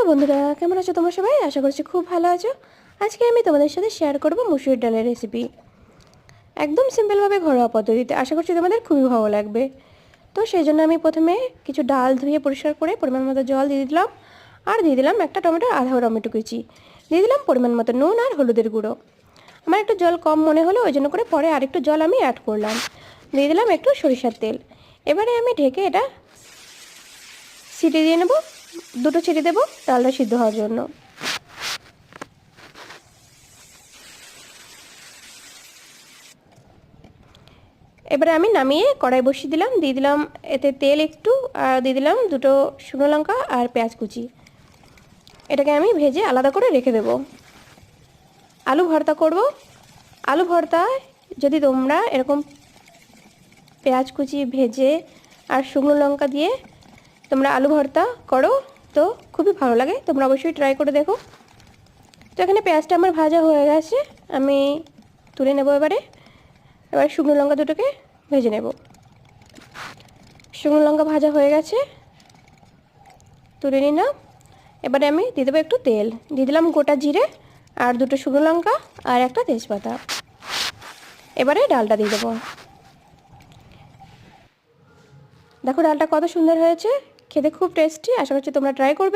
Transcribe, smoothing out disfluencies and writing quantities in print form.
বন্ধুরা, কেমন আছো তোমরা সবাই? আশা করছি খুব ভালো আছো। আজকে আমি তোমাদের সাথে শেয়ার করব মুসুর ডালের রেসিপি, একদম সিম্পলভাবে ঘরোয়া পদ্ধতিতে। আশা করছি তোমাদের খুবই ভালো লাগবে। তো সেই জন্য আমি প্রথমে কিছু ডাল ধুয়ে পরিষ্কার করে পরিমাণ মতো জল দিয়ে দিলাম, আর দিয়ে দিলাম একটা টমেটো, আধা টমেটো কুচি, দিয়ে দিলাম পরিমাণ মতো নুন আর হলুদের গুঁড়ো। আমার একটু জল কম মনে হলো, ওই জন্য করে পরে আরেকটু জল আমি অ্যাড করলাম। দিয়ে দিলাম একটু সরিষার তেল। এবারে আমি ঢেকে এটা সিটি দিয়ে নেব, দুটো সিটি দেবো ডালটা সিদ্ধ হওয়ার জন্য। এবারে আমি নামিয়ে কড়াই বসিয়ে দিলাম, দিয়ে দিলাম এতে তেল একটু, আর দিয়ে দিলাম দুটো শুকনো লঙ্কা আর পেঁয়াজ কুচি। এটাকে আমি ভেজে আলাদা করে রেখে দেব। আলু ভর্তা করব। আলু ভর্তায় যদি তোমরা এরকম পেঁয়াজ কুচি ভেজে আর শুকনো লঙ্কা দিয়ে তোমরা আলু ভর্তা করো তো খুবই ভালো লাগে, তোমরা অবশ্যই ট্রাই করে দেখো। তো এখানে পেঁয়াজটা আমার ভাজা হয়ে গেছে, আমি তুলে নেব। এবার শুকনো লঙ্কা দুটোকে ভেজে নেব। শুকনো লঙ্কা ভাজা হয়ে গেছে, তুলে নিলাম। এবারে আমি দিয়ে দেবো একটু তেল, দিয়ে দিলাম গোটা জিরে আর দুটো শুকনো লঙ্কা আর একটা তেজপাতা। এবারে ডালটা দিয়ে দেবো। দেখো ডালটা কত সুন্দর হয়েছে, খেতে খুব টেস্টি। আশা করছি তোমরা ট্রাই করবে।